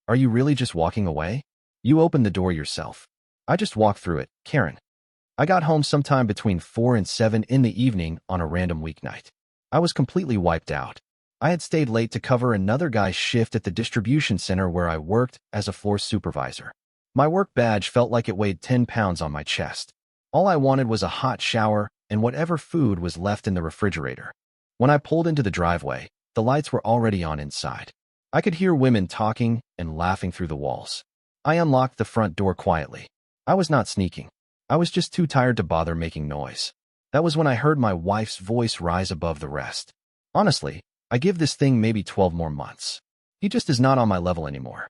Are you really just walking away? You opened the door yourself. I just walked through it, Karen. I got home sometime between 4 and 7 in the evening on a random weeknight. I was completely wiped out. I had stayed late to cover another guy's shift at the distribution center where I worked as a floor supervisor. My work badge felt like it weighed 10 pounds on my chest. All I wanted was a hot shower and whatever food was left in the refrigerator. When I pulled into the driveway, the lights were already on inside. I could hear women talking and laughing through the walls. I unlocked the front door quietly. I was not sneaking. I was just too tired to bother making noise. That was when I heard my wife's voice rise above the rest. Honestly, I give this thing maybe 12 more months. He just is not on my level anymore.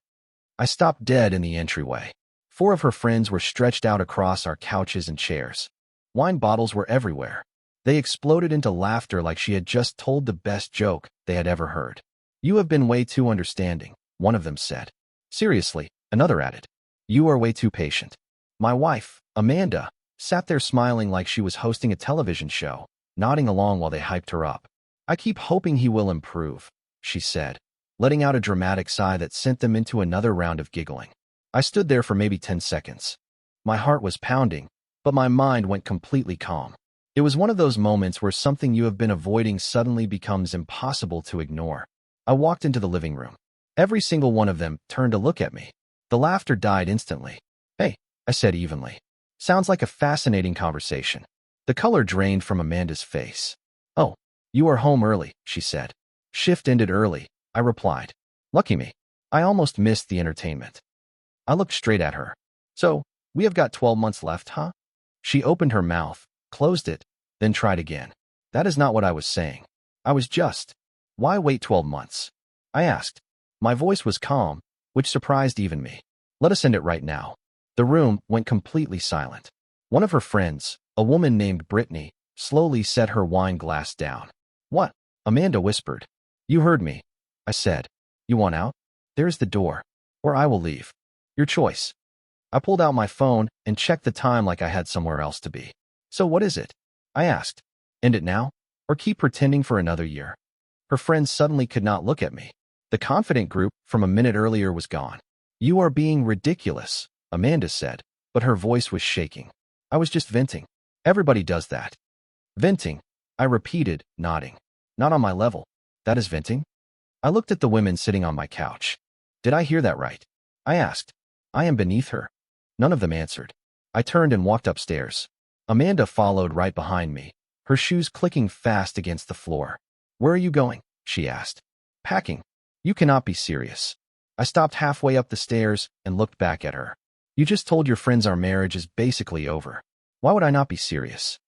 I stopped dead in the entryway. 4 of her friends were stretched out across our couches and chairs. Wine bottles were everywhere. They exploded into laughter like she had just told the best joke they had ever heard. You have been way too understanding, one of them said. Seriously, another added. You are way too patient. My wife, Amanda, sat there smiling like she was hosting a television show, nodding along while they hyped her up. I keep hoping he will improve, she said, letting out a dramatic sigh that sent them into another round of giggling. I stood there for maybe 10 seconds. My heart was pounding, but my mind went completely calm. It was one of those moments where something you have been avoiding suddenly becomes impossible to ignore. I walked into the living room. Every single one of them turned to look at me. The laughter died instantly. Hey, I said evenly. Sounds like a fascinating conversation. The color drained from Amanda's face. Oh, you are home early, she said. Shift ended early, I replied. Lucky me. I almost missed the entertainment. I looked straight at her. So, we have got 12 months left, huh? She opened her mouth, closed it, then tried again. That is not what I was saying. I was just. Why wait 12 months? I asked. My voice was calm, which surprised even me. Let us end it right now. The room went completely silent. One of her friends, a woman named Brittany, slowly set her wine glass down. What? Amanda whispered. You heard me, I said. You want out? There's the door. Or I will leave. Your choice. I pulled out my phone and checked the time like I had somewhere else to be. So what is it? I asked. End it now? Or keep pretending for another year? Her friends suddenly could not look at me. The confident group from a minute earlier was gone. You are being ridiculous, Amanda said, but her voice was shaking. I was just venting. Everybody does that. Venting, I repeated, nodding. Not on my level. That is venting? I looked at the women sitting on my couch. Did I hear that right? I asked. I am beneath her. None of them answered. I turned and walked upstairs. Amanda followed right behind me, her shoes clicking fast against the floor. Where are you going? She asked. Packing. You cannot be serious. I stopped halfway up the stairs and looked back at her. You just told your friends our marriage is basically over. Why would I not be serious?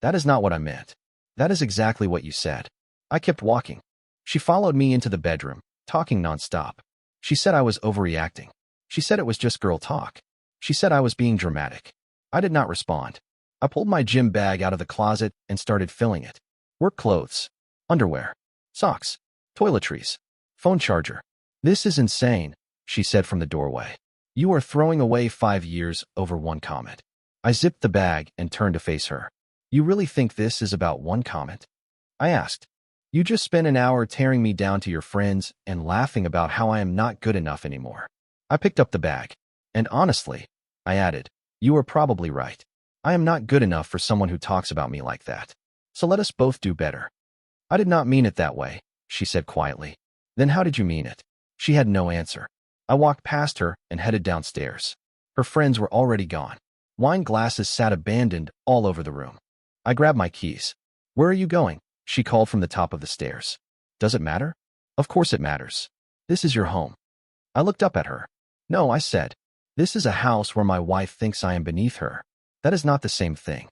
That is not what I meant. That is exactly what you said. I kept walking. She followed me into the bedroom, talking nonstop. She said I was overreacting. She said it was just girl talk. She said I was being dramatic. I did not respond. I pulled my gym bag out of the closet and started filling it. Work clothes, underwear, socks, toiletries, phone charger. This is insane, she said from the doorway. You are throwing away 5 years over one comment. I zipped the bag and turned to face her. You really think this is about one comment? I asked. You just spent an hour tearing me down to your friends and laughing about how I am not good enough anymore. I picked up the bag. And honestly, I added, you are probably right. I am not good enough for someone who talks about me like that. So let us both do better. I did not mean it that way, she said quietly. Then how did you mean it? She had no answer. I walked past her and headed downstairs. Her friends were already gone. Wine glasses sat abandoned all over the room. I grabbed my keys. Where are you going? She called from the top of the stairs. Does it matter? Of course it matters. This is your home. I looked up at her. No, I said. This is a house where my wife thinks I am beneath her. That is not the same thing.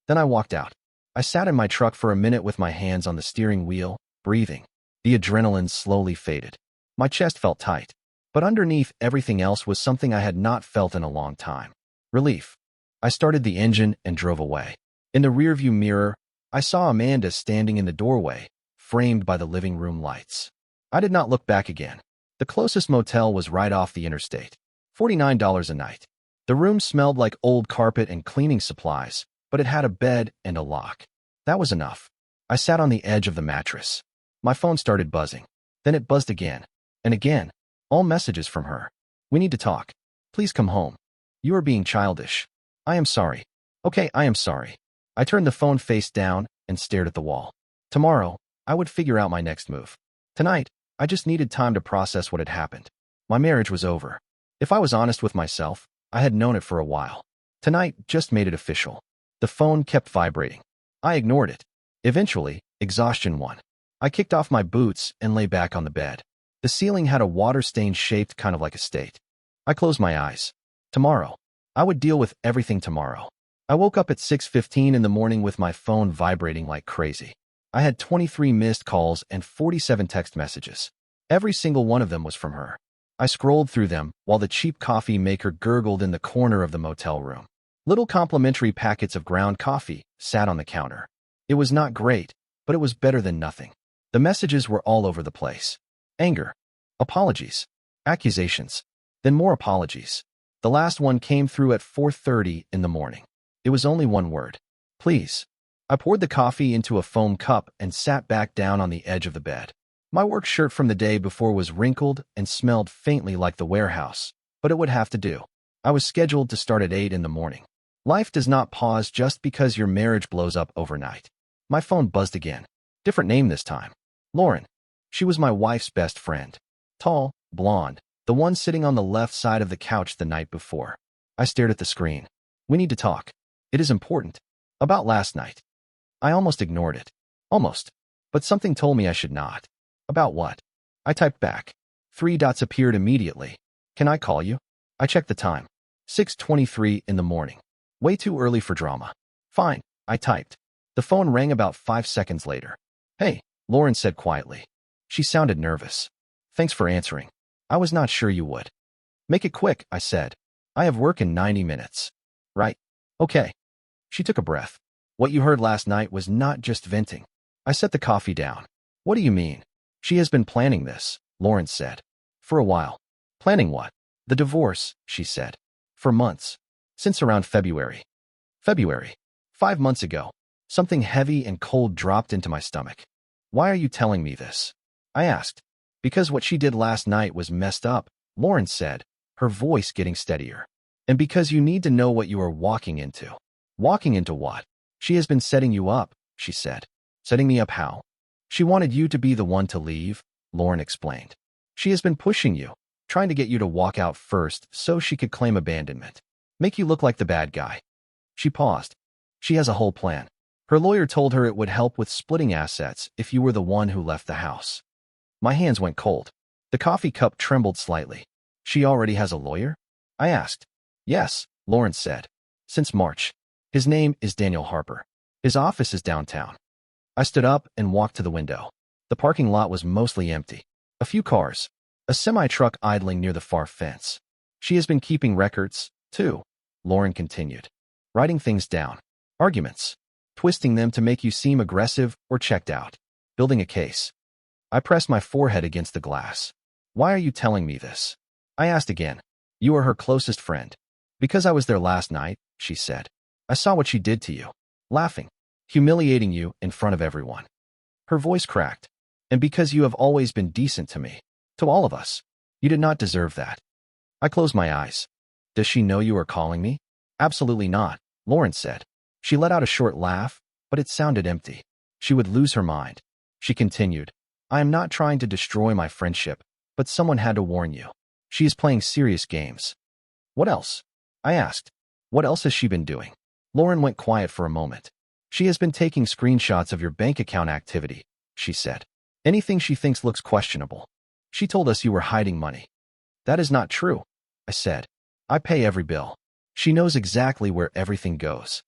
Then I walked out. I sat in my truck for a minute with my hands on the steering wheel, breathing. The adrenaline slowly faded. My chest felt tight. But underneath everything else was something I had not felt in a long time. Relief. I started the engine and drove away. In the rearview mirror, I saw Amanda standing in the doorway, framed by the living room lights. I did not look back again. The closest motel was right off the interstate. $49 a night. The room smelled like old carpet and cleaning supplies, but it had a bed and a lock. That was enough. I sat on the edge of the mattress. My phone started buzzing. Then it buzzed again. And again. All messages from her. We need to talk. Please come home. You are being childish. I am sorry. Okay, I am sorry. I turned the phone face down and stared at the wall. Tomorrow, I would figure out my next move. Tonight, I just needed time to process what had happened. My marriage was over. If I was honest with myself, I had known it for a while. Tonight just made it official. The phone kept vibrating. I ignored it. Eventually, exhaustion won. I kicked off my boots and lay back on the bed. The ceiling had a water stain shaped kind of like a state. I closed my eyes. Tomorrow. I would deal with everything tomorrow. I woke up at 6:15 in the morning with my phone vibrating like crazy. I had 23 missed calls and 47 text messages. Every single one of them was from her. I scrolled through them while the cheap coffee maker gurgled in the corner of the motel room. Little complimentary packets of ground coffee sat on the counter. It was not great, but it was better than nothing. The messages were all over the place. Anger, apologies, accusations, then more apologies. The last one came through at 4:30 in the morning. It was only one word. Please. I poured the coffee into a foam cup and sat back down on the edge of the bed. My work shirt from the day before was wrinkled and smelled faintly like the warehouse, but it would have to do. I was scheduled to start at 8 in the morning. Life does not pause just because your marriage blows up overnight. My phone buzzed again. Different name this time. Lauren. She was my wife's best friend. Tall, blonde, the one sitting on the left side of the couch the night before. I stared at the screen. We need to talk. It is important. About last night. I almost ignored it. Almost. But something told me I should not. About what? I typed back. 3 dots appeared immediately. Can I call you? I checked the time. 6:23 in the morning. Way too early for drama. Fine, I typed. The phone rang about 5 seconds later. Hey, Lauren said quietly. She sounded nervous. Thanks for answering. I was not sure you would. Make it quick, I said. I have work in 90 minutes. Right. Okay. She took a breath. What you heard last night was not just venting. I set the coffee down. What do you mean? She has been planning this, Lauren said. For a while. Planning what? The divorce, she said. For months. Since around February. February. 5 months ago. Something heavy and cold dropped into my stomach. Why are you telling me this? I asked. Because what she did last night was messed up, Lauren said, her voice getting steadier. And because you need to know what you are walking into. Walking into what? She has been setting you up, she said. Setting me up how? She wanted you to be the one to leave, Lauren explained. She has been pushing you, trying to get you to walk out first so she could claim abandonment. Make you look like the bad guy. She paused. She has a whole plan. Her lawyer told her it would help with splitting assets if you were the one who left the house. My hands went cold. The coffee cup trembled slightly. She already has a lawyer? I asked. Yes, Lauren said. Since March. His name is Daniel Harper. His office is downtown. I stood up and walked to the window. The parking lot was mostly empty. A few cars. A semi-truck idling near the far fence. She has been keeping records, too, Lauren continued. Writing things down. Arguments. Twisting them to make you seem aggressive or checked out. Building a case. I pressed my forehead against the glass. Why are you telling me this? I asked again. You are her closest friend. Because I was there last night, she said. I saw what she did to you. Laughing. Humiliating you in front of everyone. Her voice cracked. And because you have always been decent to me. To all of us. You did not deserve that. I closed my eyes. Does she know you are calling me? Absolutely not, Lauren said. She let out a short laugh, but it sounded empty. She would lose her mind. She continued. I am not trying to destroy my friendship, but someone had to warn you. She is playing serious games. What else? I asked. What else has she been doing? Lauren went quiet for a moment. She has been taking screenshots of your bank account activity, she said. Anything she thinks looks questionable. She told us you were hiding money. That is not true, I said. I pay every bill. She knows exactly where everything goes.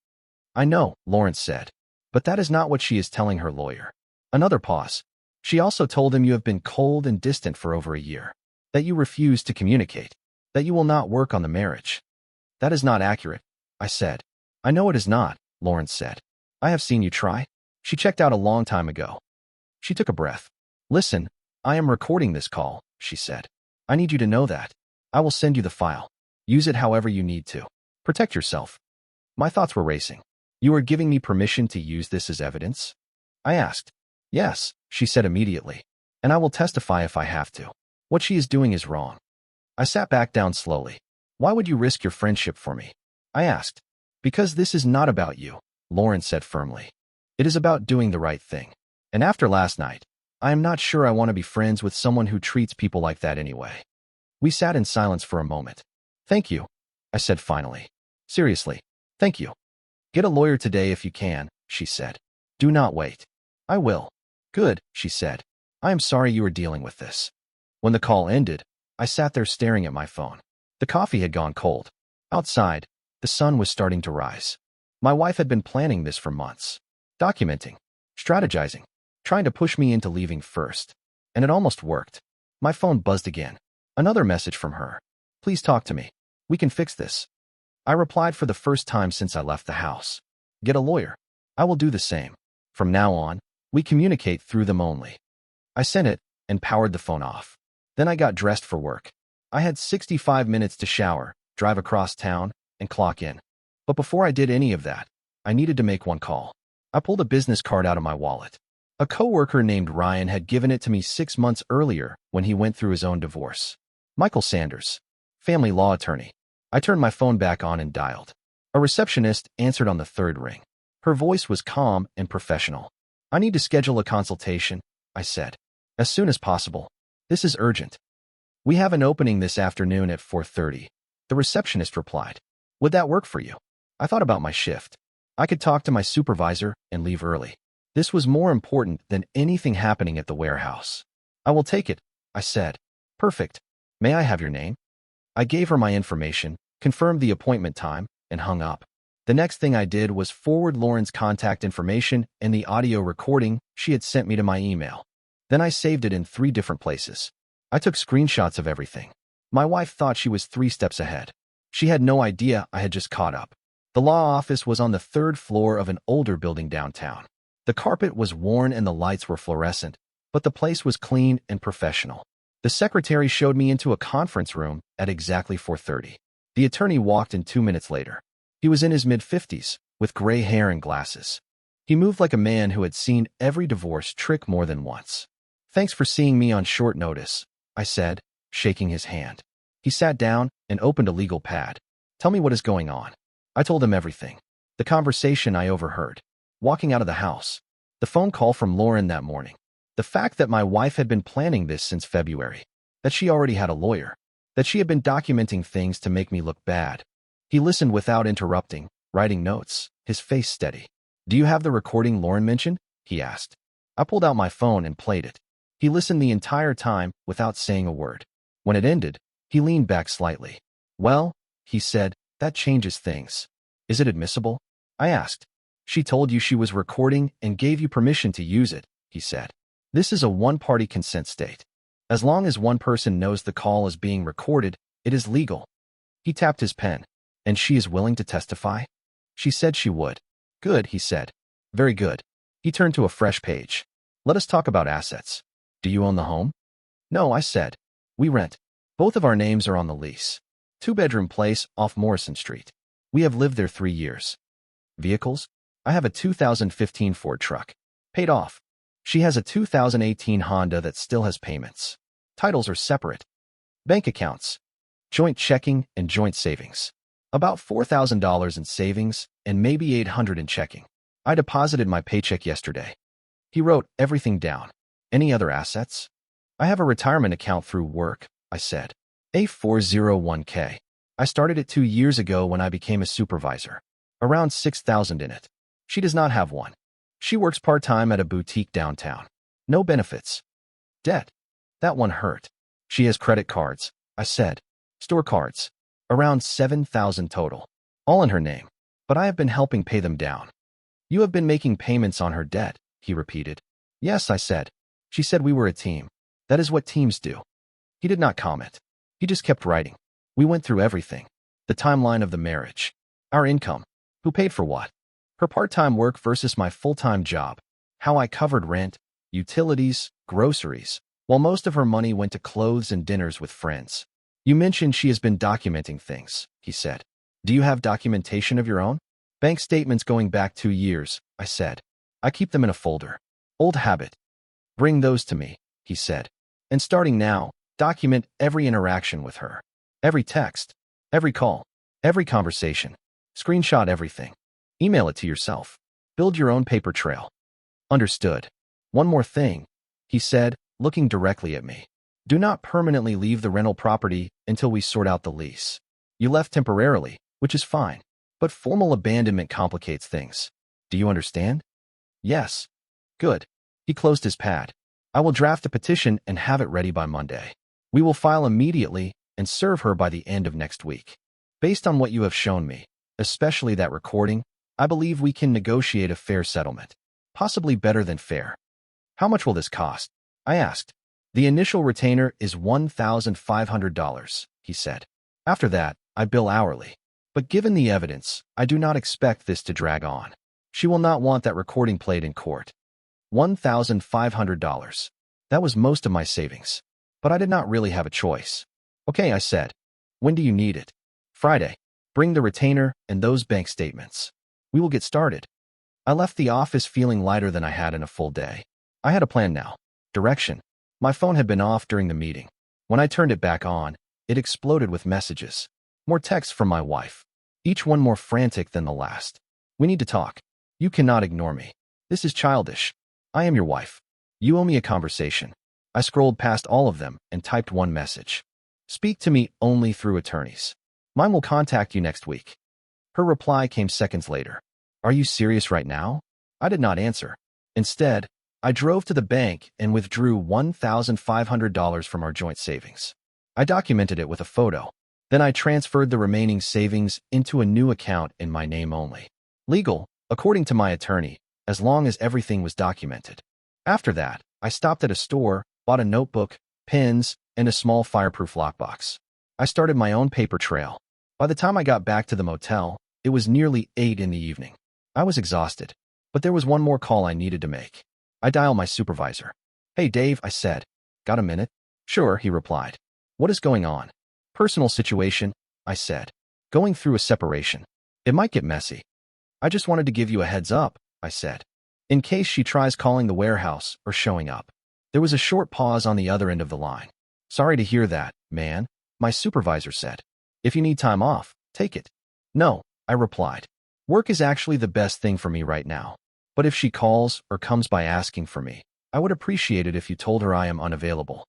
I know, Lauren said. But that is not what she is telling her lawyer. Another pause. She also told him you have been cold and distant for over a year. That you refuse to communicate. That you will not work on the marriage. That is not accurate, I said. I know it is not, Lauren said. I have seen you try. She checked out a long time ago. She took a breath. Listen, I am recording this call, she said. I need you to know that. I will send you the file. Use it however you need to. Protect yourself. My thoughts were racing. You are giving me permission to use this as evidence? I asked. Yes, she said immediately. And I will testify if I have to. What she is doing is wrong. I sat back down slowly. Why would you risk your friendship for me? I asked. Because this is not about you, Lauren said firmly. It is about doing the right thing. And after last night, I am not sure I want to be friends with someone who treats people like that anyway. We sat in silence for a moment. Thank you, I said finally. Seriously, thank you. Get a lawyer today if you can, she said. Do not wait. I will. Good, she said. I am sorry you are dealing with this. When the call ended, I sat there staring at my phone. The coffee had gone cold. Outside, the sun was starting to rise. My wife had been planning this for months. Documenting, strategizing, trying to push me into leaving first. And it almost worked. My phone buzzed again. Another message from her. Please talk to me. We can fix this. I replied for the first time since I left the house. Get a lawyer. I will do the same. From now on, we communicate through them only. I sent it and powered the phone off. Then I got dressed for work. I had 65 minutes to shower, drive across town, and clock in. But before I did any of that, I needed to make one call. I pulled a business card out of my wallet. A coworker named Ryan had given it to me 6 months earlier when he went through his own divorce. Michael Sanders, family law attorney. I turned my phone back on and dialed. A receptionist answered on the third ring. Her voice was calm and professional. I need to schedule a consultation, I said. As soon as possible. This is urgent. We have an opening this afternoon at 4:30. The receptionist replied. Would that work for you? I thought about my shift. I could talk to my supervisor and leave early. This was more important than anything happening at the warehouse. I will take it, I said. Perfect. May I have your name? I gave her my information, confirmed the appointment time, and hung up. The next thing I did was forward Lauren's contact information and the audio recording she had sent me to my email. Then I saved it in 3 different places. I took screenshots of everything. My wife thought she was 3 steps ahead. She had no idea I had just caught up. The law office was on the 3rd floor of an older building downtown. The carpet was worn and the lights were fluorescent, but the place was clean and professional. The secretary showed me into a conference room at exactly 4:30. The attorney walked in 2 minutes later. He was in his mid-50s, with gray hair and glasses. He moved like a man who had seen every divorce trick more than once. Thanks for seeing me on short notice, I said, shaking his hand. He sat down and opened a legal pad. Tell me what is going on. I told him everything. The conversation I overheard. Walking out of the house. The phone call from Lauren that morning. The fact that my wife had been planning this since February. That she already had a lawyer. That she had been documenting things to make me look bad. He listened without interrupting, writing notes, his face steady. Do you have the recording Lauren mentioned? He asked. I pulled out my phone and played it. He listened the entire time without saying a word. When it ended, he leaned back slightly. Well, he said, that changes things. Is it admissible? I asked. She told you she was recording and gave you permission to use it, he said. This is a one-party consent state. As long as one person knows the call is being recorded, it is legal. He tapped his pen. And she is willing to testify? She said she would. Good, he said. Very good. He turned to a fresh page. Let us talk about assets. Do you own the home? No, I said. We rent. Both of our names are on the lease. 2-bedroom place off Morrison Street. We have lived there 3 years. Vehicles? I have a 2015 Ford truck. Paid off. She has a 2018 Honda that still has payments. Titles are separate. Bank accounts. Joint checking and joint savings. About $4,000 in savings and maybe $800 in checking. I deposited my paycheck yesterday. He wrote everything down. Any other assets? I have a retirement account through work, I said. A 401k. I started it 2 years ago when I became a supervisor. Around $6,000 in it. She does not have one. She works part-time at a boutique downtown. No benefits. Debt. That one hurt. She has credit cards, I said. Store cards. Around 7,000 total. All in her name. But I have been helping pay them down. You have been making payments on her debt, he repeated. Yes, I said. She said we were a team. That is what teams do. He did not comment. He just kept writing. We went through everything. The timeline of the marriage. Our income. Who paid for what? Her part-time work versus my full-time job. How I covered rent, utilities, groceries, while most of her money went to clothes and dinners with friends. You mentioned she has been documenting things, he said. Do you have documentation of your own? Bank statements going back 2 years, I said. I keep them in a folder. Old habit. Bring those to me, he said. And starting now, Document every interaction with her. Every text. Every call. Every conversation. Screenshot everything. Email it to yourself. Build your own paper trail. Understood. One more thing, he said, looking directly at me. Do not permanently leave the rental property until we sort out the lease. You left temporarily, which is fine, but formal abandonment complicates things. Do you understand? Yes. Good. He closed his pad. I will draft a petition and have it ready by Monday. We will file immediately and serve her by the end of next week. Based on what you have shown me, especially that recording, I believe we can negotiate a fair settlement. Possibly better than fair. How much will this cost? I asked. The initial retainer is $1,500, he said. After that, I bill hourly. But given the evidence, I do not expect this to drag on. She will not want that recording played in court. $1,500. That was most of my savings. But I did not really have a choice. Okay, I said. When do you need it? Friday. Bring the retainer and those bank statements. We will get started. I left the office feeling lighter than I had in a full day. I had a plan now. Direction. My phone had been off during the meeting. When I turned it back on, it exploded with messages. More texts from my wife. Each one more frantic than the last. We need to talk. You cannot ignore me. This is childish. I am your wife. You owe me a conversation. I scrolled past all of them and typed one message. Speak to me only through attorneys. Mine will contact you next week. Her reply came seconds later. Are you serious right now? I did not answer. Instead, I drove to the bank and withdrew $1,500 from our joint savings. I documented it with a photo. Then I transferred the remaining savings into a new account in my name only. Legal, according to my attorney, as long as everything was documented. After that, I stopped at a store, bought a notebook, pens, and a small fireproof lockbox. I started my own paper trail. By the time I got back to the motel, it was nearly 8 in the evening. I was exhausted, but there was one more call I needed to make. I dialed my supervisor. Hey Dave, I said. Got a minute? Sure, he replied. What is going on? Personal situation, I said. Going through a separation. It might get messy. I just wanted to give you a heads up, I said. In case she tries calling the warehouse or showing up. There was a short pause on the other end of the line. Sorry to hear that, man, my supervisor said. If you need time off, take it. No, I replied. Work is actually the best thing for me right now. But if she calls or comes by asking for me, I would appreciate it if you told her I am unavailable.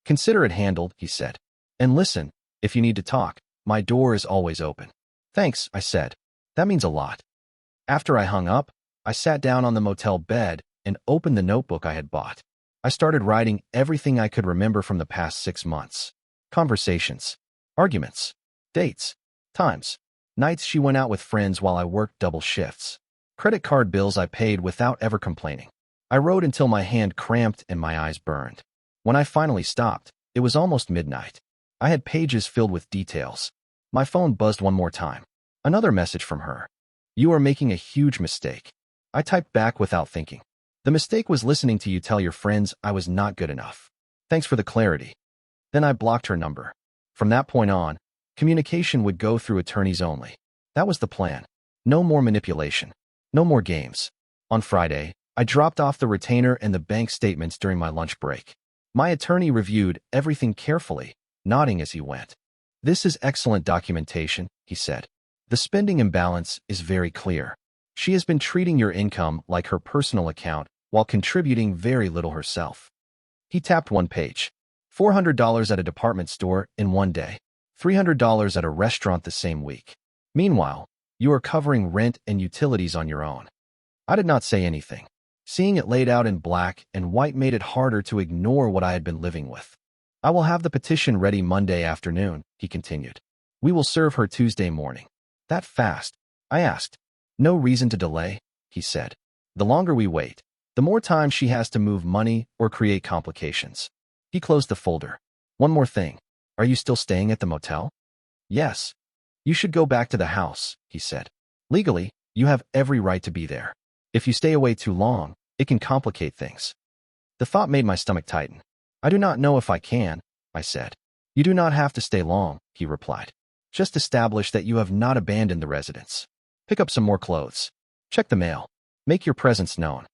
Consider it handled, he said. And listen, if you need to talk, my door is always open. Thanks, I said. That means a lot. After I hung up, I sat down on the motel bed and opened the notebook I had bought. I started writing everything I could remember from the past 6 months. Conversations, arguments, dates, times, nights she went out with friends while I worked double shifts. Credit card bills I paid without ever complaining. I wrote until my hand cramped and my eyes burned. When I finally stopped, it was almost midnight. I had pages filled with details. My phone buzzed one more time. Another message from her. You are making a huge mistake. I typed back without thinking. The mistake was listening to you tell your friends I was not good enough. Thanks for the clarity. Then I blocked her number. From that point on, communication would go through attorneys only. That was the plan. No more manipulation. No more games. On Friday, I dropped off the retainer and the bank statements during my lunch break. My attorney reviewed everything carefully, nodding as he went. This is excellent documentation, he said. The spending imbalance is very clear. She has been treating your income like her personal account while contributing very little herself. He tapped one page. $400 at a department store in one day. $300 at a restaurant the same week. Meanwhile, you are covering rent and utilities on your own. I did not say anything. Seeing it laid out in black and white made it harder to ignore what I had been living with. I will have the petition ready Monday afternoon, he continued. We will serve her Tuesday morning. That fast? I asked. No reason to delay, he said. The longer we wait, the more time she has to move money or create complications. He closed the folder. One more thing. Are you still staying at the motel? Yes. You should go back to the house, he said. Legally, you have every right to be there. If you stay away too long, it can complicate things. The thought made my stomach tighten. I do not know if I can, I said. You do not have to stay long, he replied. Just establish that you have not abandoned the residence. Pick up some more clothes. Check the mail. Make your presence known.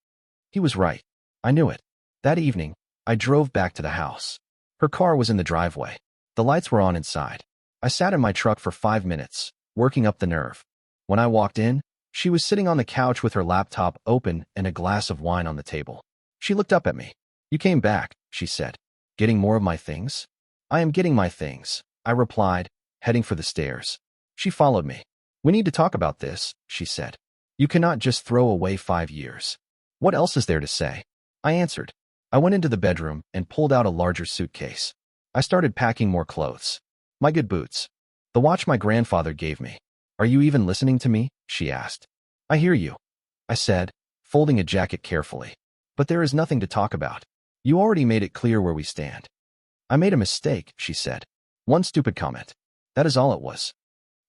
He was right. I knew it. That evening, I drove back to the house. Her car was in the driveway. The lights were on inside. I sat in my truck for 5 minutes, working up the nerve. When I walked in, she was sitting on the couch with her laptop open and a glass of wine on the table. She looked up at me. "You came back," she said. "Getting more of my things?" "I am getting my things," I replied, heading for the stairs. She followed me. "We need to talk about this," she said. "You cannot just throw away 5 years. What else is there to say?" I answered. I went into the bedroom and pulled out a larger suitcase. I started packing more clothes. My good boots. The watch my grandfather gave me. "Are you even listening to me?" she asked. "I hear you," I said, folding a jacket carefully. "But there is nothing to talk about. You already made it clear where we stand." "I made a mistake," she said. "One stupid comment. That is all it was."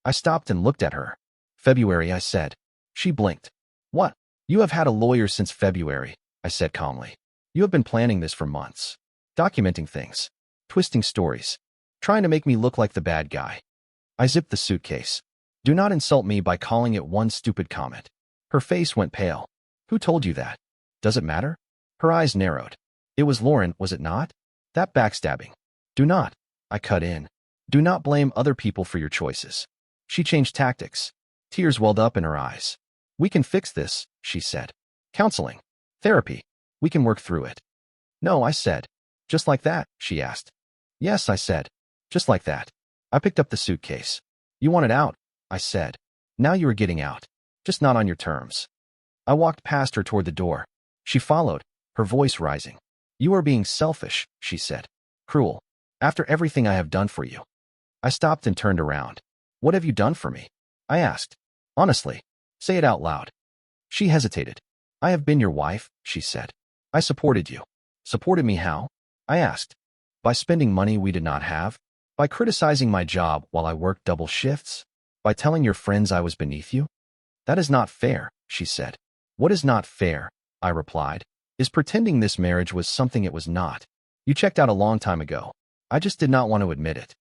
I stopped and looked at her. "February," I said. She blinked. "What? You have had a lawyer since February," I said calmly. "You have been planning this for months. Documenting things. Twisting stories. Trying to make me look like the bad guy." I zipped the suitcase. "Do not insult me by calling it one stupid comment." Her face went pale. "Who told you that? Does it matter?" Her eyes narrowed. "It was Lauren, was it not? That backstabbing." "Do not," I cut in. "Do not blame other people for your choices." She changed tactics. Tears welled up in her eyes. "We can fix this," she said. "Counseling. Therapy. We can work through it." "No," I said. "Just like that?" she asked. "Yes," I said. "Just like that." I picked up the suitcase. "You want it out," I said. "Now you are getting out. Just not on your terms." I walked past her toward the door. She followed, her voice rising. "You are being selfish," she said. "Cruel. After everything I have done for you." I stopped and turned around. "What have you done for me?" I asked. "Honestly. Say it out loud." She hesitated. "I have been your wife," she said. "I supported you." "Supported me how?" I asked. "By spending money we did not have? By criticizing my job while I worked double shifts? By telling your friends I was beneath you?" "That is not fair," she said. "What is not fair," I replied, "is pretending this marriage was something it was not. You checked out a long time ago. I just did not want to admit it."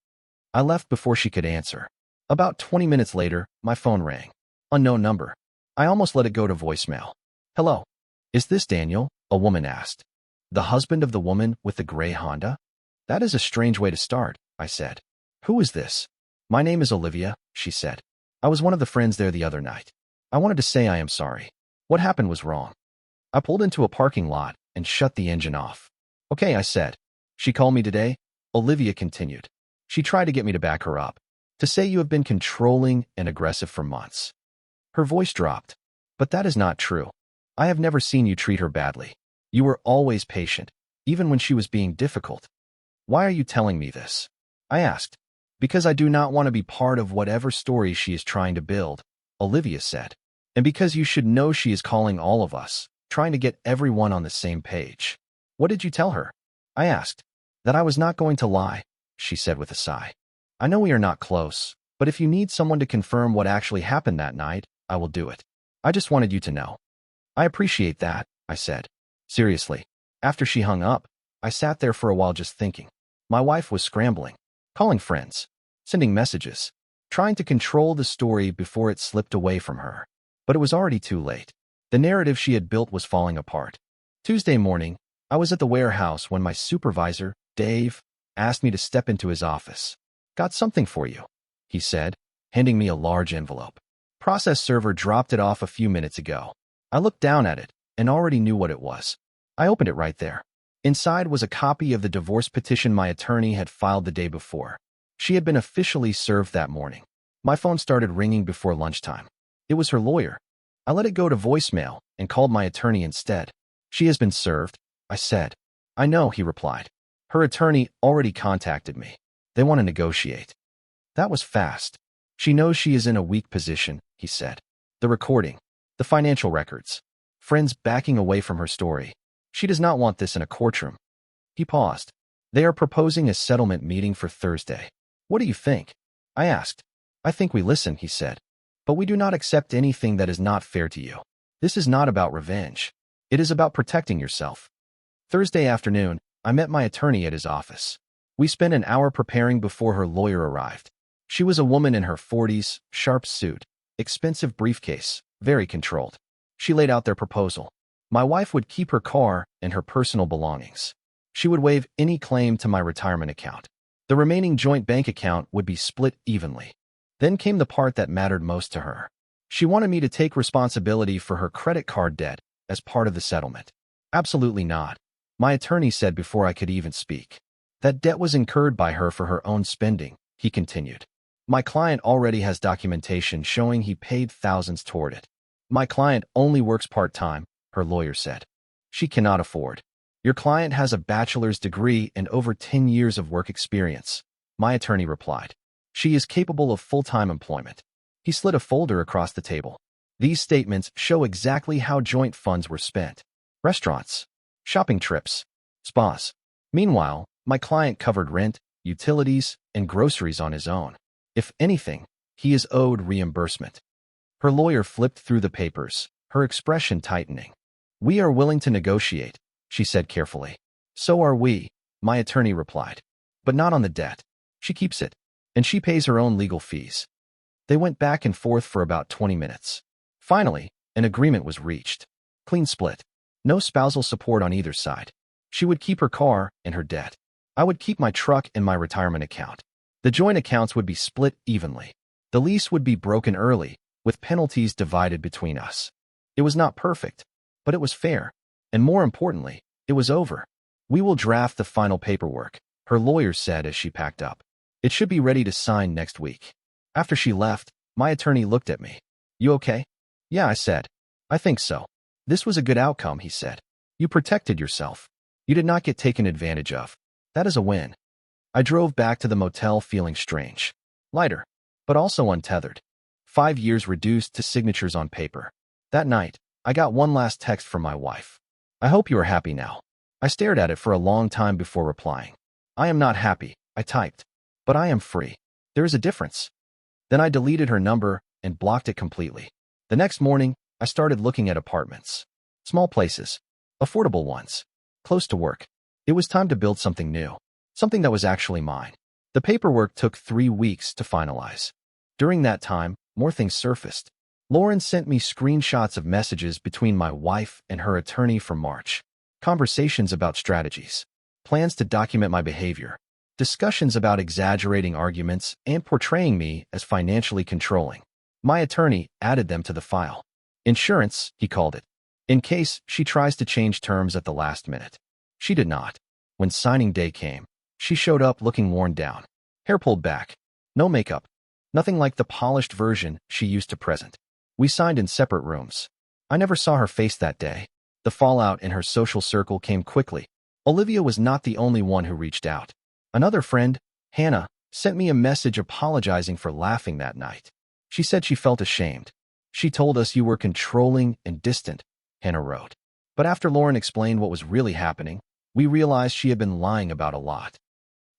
I left before she could answer. About 20 minutes later, my phone rang. Unknown number. I almost let it go to voicemail. "Hello. Is this Daniel?" a woman asked. "The husband of the woman with the gray Honda?" "That is a strange way to start," I said. "Who is this?" "My name is Olivia," she said. "I was one of the friends there the other night. I wanted to say I am sorry. What happened was wrong." I pulled into a parking lot and shut the engine off. "Okay," I said. "She called me today?" Olivia continued. "She tried to get me to back her up. To say you have been controlling and aggressive for months." Her voice dropped. "But that is not true. I have never seen you treat her badly. You were always patient, even when she was being difficult." "Why are you telling me this?" I asked. "Because I do not want to be part of whatever story she is trying to build," Olivia said. "And because you should know she is calling all of us, trying to get everyone on the same page." "What did you tell her?" I asked. "That I was not going to lie," she said with a sigh. "I know we are not close, but if you need someone to confirm what actually happened that night, I will do it. I just wanted you to know." "I appreciate that," I said. Seriously. After she hung up, I sat there for a while just thinking. My wife was scrambling, calling friends, sending messages, trying to control the story before it slipped away from her. But it was already too late. The narrative she had built was falling apart. Tuesday morning, I was at the warehouse when my supervisor, Dave, asked me to step into his office. "Got something for you," he said, handing me a large envelope. "Process server dropped it off a few minutes ago." I looked down at it and already knew what it was. I opened it right there. Inside was a copy of the divorce petition my attorney had filed the day before. She had been officially served that morning. My phone started ringing before lunchtime. It was her lawyer. I let it go to voicemail and called my attorney instead. "She has been served," I said. "I know," he replied. "Her attorney already contacted me. They want to negotiate." That was fast. "She knows she is in a weak position," he said. "The recording, the financial records, friends backing away from her story. She does not want this in a courtroom." He paused. "They are proposing a settlement meeting for Thursday. What do you think?" I asked. "I think we listen," he said. "But we do not accept anything that is not fair to you. This is not about revenge. It is about protecting yourself." Thursday afternoon, I met my attorney at his office. We spent an hour preparing before her lawyer arrived. She was a woman in her 40s, sharp suit, expensive briefcase, very controlled. She laid out their proposal. My wife would keep her car and her personal belongings. She would waive any claim to my retirement account. The remaining joint bank account would be split evenly. Then came the part that mattered most to her. She wanted me to take responsibility for her credit card debt as part of the settlement. Absolutely not, my attorney said before I could even speak. That debt was incurred by her for her own spending, he continued. My client already has documentation showing he paid thousands toward it. My client only works part-time, her lawyer said. She cannot afford. Your client has a bachelor's degree and over 10 years of work experience, my attorney replied. She is capable of full-time employment. He slid a folder across the table. These statements show exactly how joint funds were spent. Restaurants, shopping trips, spas. Meanwhile, my client covered rent, utilities, and groceries on his own. If anything, he is owed reimbursement. Her lawyer flipped through the papers, her expression tightening. We are willing to negotiate, she said carefully. So are we, my attorney replied. But not on the debt. She keeps it, and she pays her own legal fees. They went back and forth for about 20 minutes. Finally, an agreement was reached. Clean split. No spousal support on either side. She would keep her car and her debt. I would keep my truck and my retirement account. The joint accounts would be split evenly. The lease would be broken early, with penalties divided between us. It was not perfect, but it was fair. And more importantly, it was over. We will draft the final paperwork, her lawyer said as she packed up. It should be ready to sign next week. After she left, my attorney looked at me. You okay? Yeah, I said. I think so. This was a good outcome, he said. You protected yourself. You did not get taken advantage of. That is a win. I drove back to the motel feeling strange. Lighter, but also untethered. 5 years reduced to signatures on paper. That night, I got one last text from my wife. I hope you are happy now. I stared at it for a long time before replying. I am not happy, I typed. But I am free. There is a difference. Then I deleted her number and blocked it completely. The next morning, I started looking at apartments. Small places. Affordable ones. Close to work. It was time to build something new. Something that was actually mine. The paperwork took 3 weeks to finalize. During that time, more things surfaced. Lauren sent me screenshots of messages between my wife and her attorney from March. Conversations about strategies. Plans to document my behavior. Discussions about exaggerating arguments and portraying me as financially controlling. My attorney added them to the file. Insurance, he called it. In case she tries to change terms at the last minute. She did not. When signing day came, she showed up looking worn down. Hair pulled back. No makeup. Nothing like the polished version she used to present. We signed in separate rooms. I never saw her face that day. The fallout in her social circle came quickly. Olivia was not the only one who reached out. Another friend, Hannah, sent me a message apologizing for laughing that night. She said she felt ashamed. She told us you were controlling and distant, Hannah wrote. But after Lauren explained what was really happening, we realized she had been lying about a lot.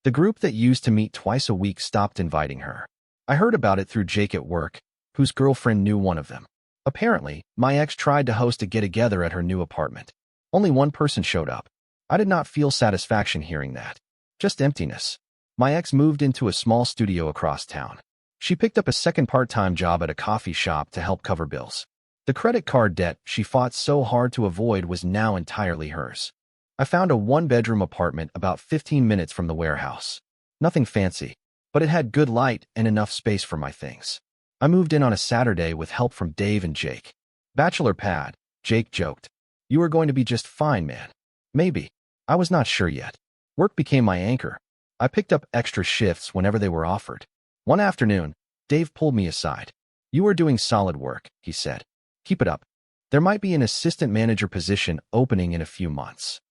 The group that used to meet twice a week stopped inviting her. I heard about it through Jake at work, whose girlfriend knew one of them. Apparently, my ex tried to host a get-together at her new apartment. Only one person showed up. I did not feel satisfaction hearing that. Just emptiness. My ex moved into a small studio across town. She picked up a second part-time job at a coffee shop to help cover bills. The credit card debt she fought so hard to avoid was now entirely hers. I found a one-bedroom apartment about 15 minutes from the warehouse. Nothing fancy, but it had good light and enough space for my things. I moved in on a Saturday with help from Dave and Jake. Bachelor pad, Jake joked. You are going to be just fine, man. Maybe. I was not sure yet. Work became my anchor. I picked up extra shifts whenever they were offered. One afternoon, Dave pulled me aside. You are doing solid work, he said. Keep it up. There might be an assistant manager position opening in a few months.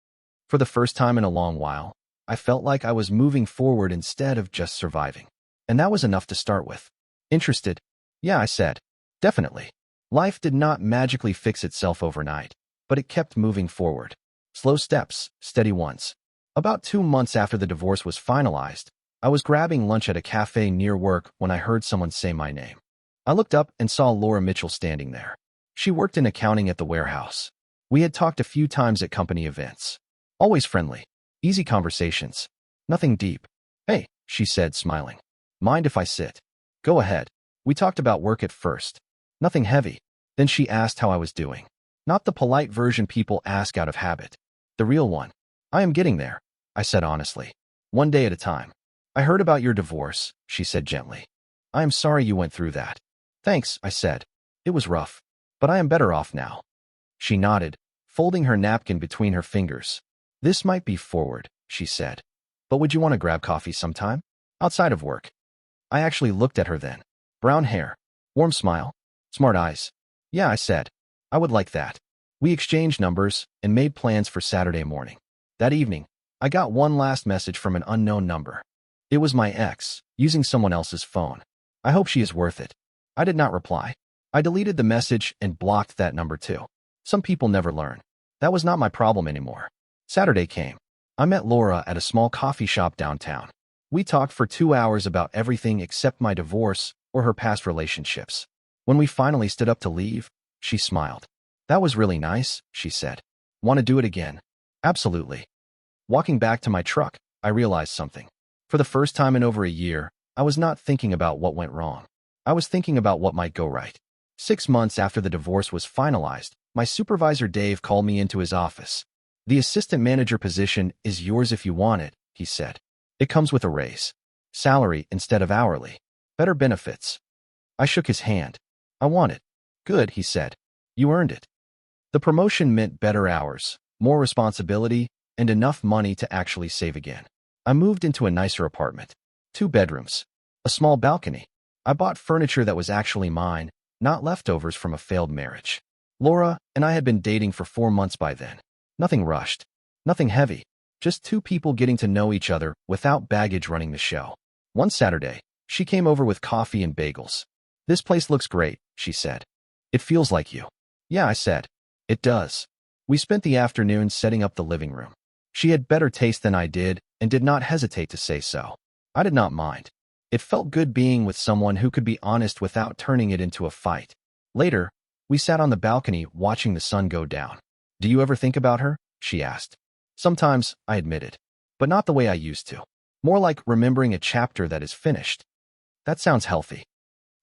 For the first time in a long while, I felt like I was moving forward instead of just surviving. And that was enough to start with. Interested? Yeah, I said. Definitely. Life did not magically fix itself overnight, but it kept moving forward. Slow steps, steady ones. About 2 months after the divorce was finalized, I was grabbing lunch at a cafe near work when I heard someone say my name. I looked up and saw Laura Mitchell standing there. She worked in accounting at the warehouse. We had talked a few times at company events. Always friendly. Easy conversations. Nothing deep. Hey, she said, smiling. Mind if I sit? Go ahead. We talked about work at first. Nothing heavy. Then she asked how I was doing. Not the polite version people ask out of habit. The real one. I am getting there. I said honestly. One day at a time. I heard about your divorce, she said gently. I am sorry you went through that. Thanks, I said. It was rough, but I am better off now. She nodded, folding her napkin between her fingers. This might be forward, she said. But would you want to grab coffee sometime? Outside of work. I actually looked at her then. Brown hair, warm smile, smart eyes. Yeah, I said. I would like that. We exchanged numbers and made plans for Saturday morning. That evening, I got one last message from an unknown number. It was my ex, using someone else's phone. I hope she is worth it. I did not reply. I deleted the message and blocked that number too. Some people never learn. That was not my problem anymore. Saturday came. I met Laura at a small coffee shop downtown. We talked for 2 hours about everything except my divorce or her past relationships. When we finally stood up to leave, she smiled. That was really nice, she said. Want to do it again? Absolutely. Walking back to my truck, I realized something. For the first time in over a year, I was not thinking about what went wrong. I was thinking about what might go right. 6 months after the divorce was finalized, my supervisor Dave called me into his office. The assistant manager position is yours if you want it, he said. It comes with a raise. Salary instead of hourly. Better benefits. I shook his hand. I want it. Good, he said. You earned it. The promotion meant better hours, more responsibility, and enough money to actually save again. I moved into a nicer apartment. 2 bedrooms. A small balcony. I bought furniture that was actually mine, not leftovers from a failed marriage. Laura and I had been dating for 4 months by then. Nothing rushed. Nothing heavy. Just 2 people getting to know each other without baggage running the show. One Saturday, she came over with coffee and bagels. This place looks great, she said. It feels like you. Yeah, I said. It does. We spent the afternoon setting up the living room. She had better taste than I did and did not hesitate to say so. I did not mind. It felt good being with someone who could be honest without turning it into a fight. Later, we sat on the balcony watching the sun go down. Do you ever think about her? She asked. Sometimes, I admitted. But not the way I used to. More like remembering a chapter that is finished. That sounds healthy.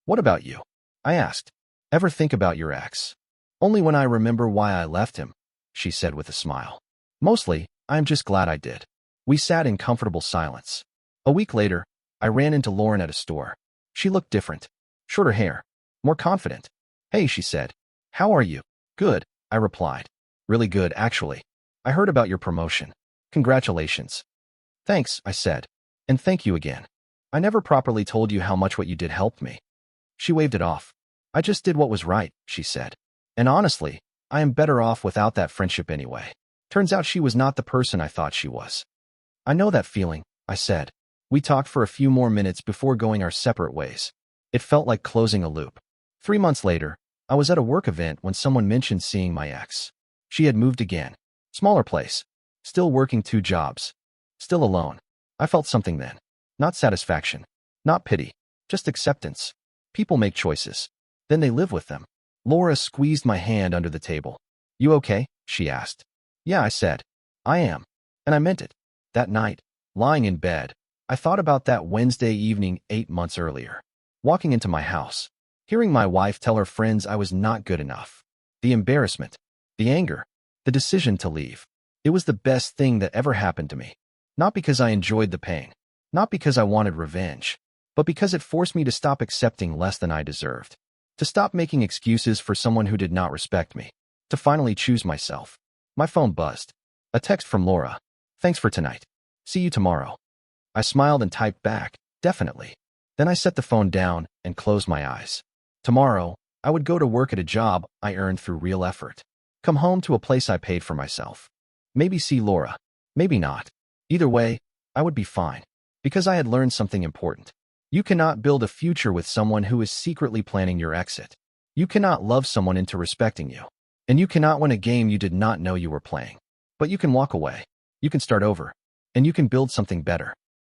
What about you? I asked. Ever think about your ex? Only when I remember why I left him, she said with a smile. Mostly, I am just glad I did. We sat in comfortable silence. A week later, I ran into Lauren at a store. She looked different. Shorter hair. More confident. Hey, she said. How are you? Good, I replied. Really good, actually. I heard about your promotion. Congratulations. Thanks, I said. And thank you again. I never properly told you how much what you did helped me. She waved it off. I just did what was right, she said. And honestly, I am better off without that friendship anyway. Turns out she was not the person I thought she was. I know that feeling, I said. We talked for a few more minutes before going our separate ways. It felt like closing a loop. 3 months later, I was at a work event when someone mentioned seeing my ex. She had moved again. Smaller place. Still working 2 jobs. Still alone. I felt something then. Not satisfaction. Not pity. Just acceptance. People make choices. Then they live with them. Laura squeezed my hand under the table. You okay? She asked. Yeah, I said. I am. And I meant it. That night, lying in bed, I thought about that Wednesday evening 8 months earlier. Walking into my house. Hearing my wife tell her friends I was not good enough. The embarrassment. The anger. The decision to leave. It was the best thing that ever happened to me. Not because I enjoyed the pain. Not because I wanted revenge. But because it forced me to stop accepting less than I deserved. To stop making excuses for someone who did not respect me. To finally choose myself. My phone buzzed. A text from Laura. Thanks for tonight. See you tomorrow. I smiled and typed back, definitely. Then I set the phone down and closed my eyes. Tomorrow, I would go to work at a job I earned through real effort. Come home to a place I paid for myself. Maybe see Laura. Maybe not. Either way, I would be fine. Because I had learned something important. You cannot build a future with someone who is secretly planning your exit. You cannot love someone into respecting you. And you cannot win a game you did not know you were playing. But you can walk away. You can start over. And you can build something better.